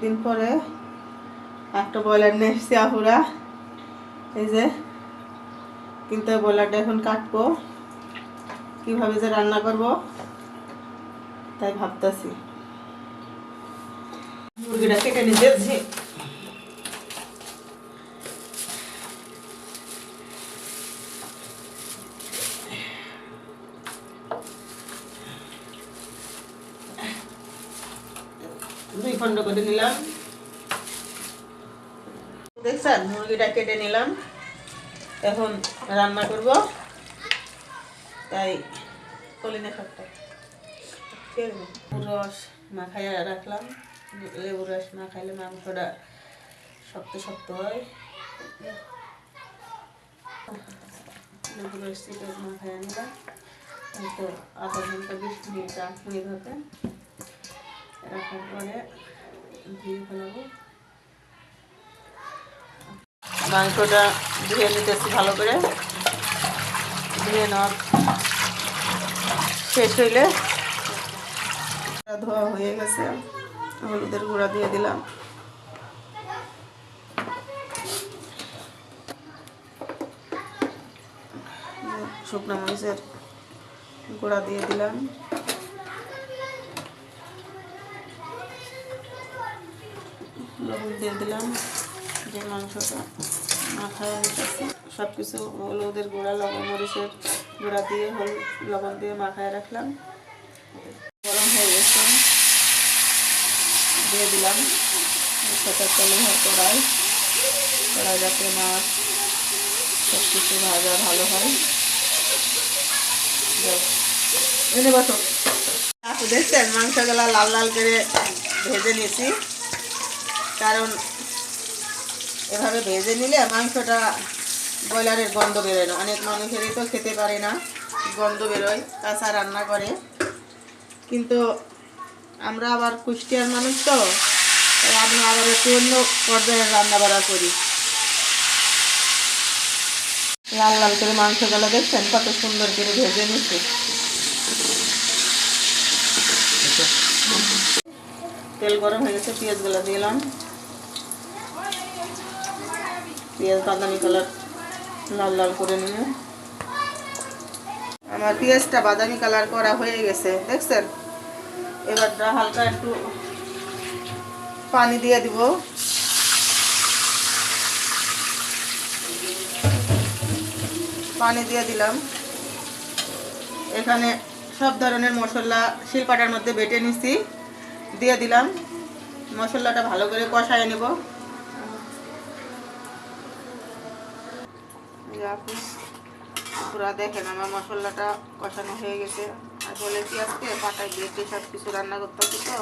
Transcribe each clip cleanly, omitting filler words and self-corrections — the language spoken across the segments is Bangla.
দিন পরে একটা ব্রয়লার নিয়ে এসেছি আপুরা। এই যে কিন্তু ব্রয়লারটা এখন কাটবো, কিভাবে যে রান্না করব তাই ভাবতেছি। মুরগিটা কেটে নিতেছি। দুই খণ্ড করে নিলাম। দেখছেন মুরগিটা কেটে নিলাম, এখন রান্না করব তাই কলিনে শাকটা রস মাখাইয়া রাখলাম। লেবুর রস মাখাইলে মাংসটা শক্ত শক্ত হয়। লেবুর রস থেকে মাখাইয়া নিলাম, হয়তো আধা ঘন্টা 20 মিনিট রাখবো এইভাবে। রাখার পরে ধুয়ে ফেলাবো। মাংসটা ধুয়ে নিতেছি ভালো করে। ধুয়ে নেওয়া শেষ হইলে ধোয়া হয়ে গেছে, হলুদের গুঁড়া দিয়ে দিলাম। শুকনো মরিচের গুঁড়া দিয়ে দিলাম। লবণ দিয়ে দিলাম। যে মাংসটা মাখায় নিতেছি সব কিছু হলুদের গুঁড়া, লবণ, মরিচের গুঁড়া দিয়ে লবণ দিয়ে মাখায় রাখলাম। গরম হয়ে গেছে, দিয়ে দিলাম সেটা তেলে কড়াই যাতে মাছ সব কিছু ভাজা ভালো হয়। দেখছেন মাংসগুলা লাল লাল করে ভেজে নিয়েছি, কারণ এভাবে ভেজে নিলে মাংসটা ব্রয়লারের গন্ধ বেরোয় না। অনেক মানুষেরই তো খেতে পারে না, গন্ধ বেরোয় কাঁচা রান্না করে। কিন্তু আমরা আবার কুষ্টিয়ার মানুষ তো, আমরা আবার একটু অন্য পর্যায়ের রান্না বাড়া করি। লাল লাল করে মাংসগুলো দেখছেন কত সুন্দর করে ভেজে নিচ্ছি। তেল গরম হয়ে গেছে, পেঁয়াজগুলো দিলাম। পেঁয়াজ বাদামি কালার লাল লাল করে নিয়ে আমার পেঁয়াজটা বাদামি কালার করা হয়ে গেছে দেখছেন। এবার হালকা একটু পানি দিয়ে দিব। পানি দিয়ে দিলাম। এখানে সব ধরনের মশলা শিলপাটার মধ্যে বেটে নিছি, দিয়ে দিলাম। মশলাটা ভালো করে কষায় নেব। পুরা দেখেন আমার মশলাটা কষানো হয়ে গেছে। আসলে কি আজকে পাটায় বেটে সব কিছু রান্না করতে হবে তো,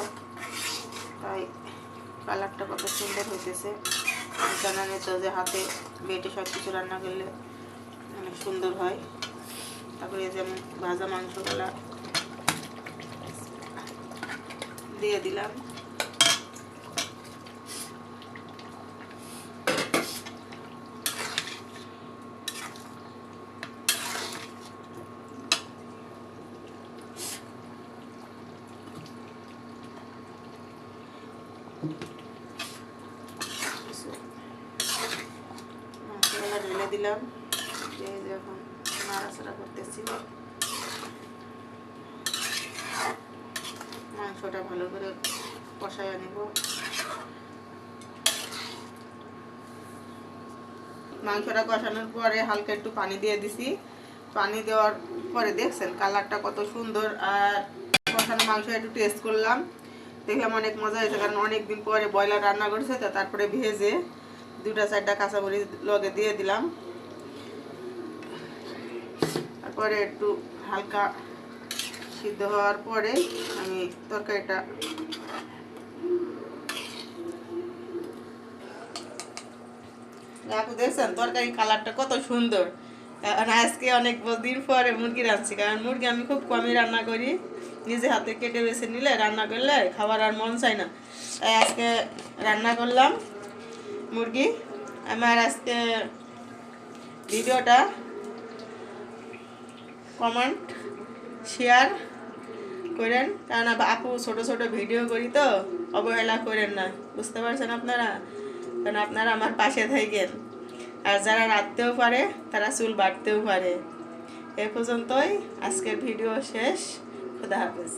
তাই কালারটা কত সুন্দর হইতেছে। জানেন তো যে হাতে বেটে সব কিছু রান্না করলে অনেক সুন্দর হয়। তারপরে যেমন ভাজা মাংসগুলা দিয়ে দিলাম। মাংসগুলা ঢেলে দিলাম। যখন নাড়াচাড়া করতেছি মাংসটা ভালো করে কষায় নেব। মাংসটা কষানোর পরে হালকা একটু পানি দিয়ে দিছি। পানি দেওয়ার পরে দেখছেন কালারটা কত সুন্দর। আর কষানো মাংস একটু টেস্ট করলাম, দেখলাম অনেক মজা হয়েছে, কারণ অনেকদিন পরে ব্রয়লার রান্না করছে তো। তারপরে ভেজে 2-4টা কাঁচামরিচ লগে দিয়ে দিলাম। তারপরে একটু হালকা সিদ্ধ হওয়ার পরে আমি তরকারিটা দেখছেন তরকারি কালারটা কত সুন্দর। কারণ আজকে অনেক দিন পরে মুরগি রাঁধছি, কারণ মুরগি আমি খুব কমই রান্না করি। নিজে হাতে কেটে বেছে নিলে রান্না করলে খাবার আর মন চায় না, তাই আজকে রান্না করলাম মুরগি। আমার আজকে ভিডিওটা কমেন্ট শেয়ার করেন, কারণ আপু ছোট ছোট ভিডিও করি তো, অবহেলা করেন না, বুঝতে পারছেন আপনারা? কারণ আপনারা আমার পাশে থাকেন, আর যারা রাঁধতেও পারে তারা চুল বাটতেও পারে। এ পর্যন্তই আজকের ভিডিও শেষ। খুদা হাফেজ।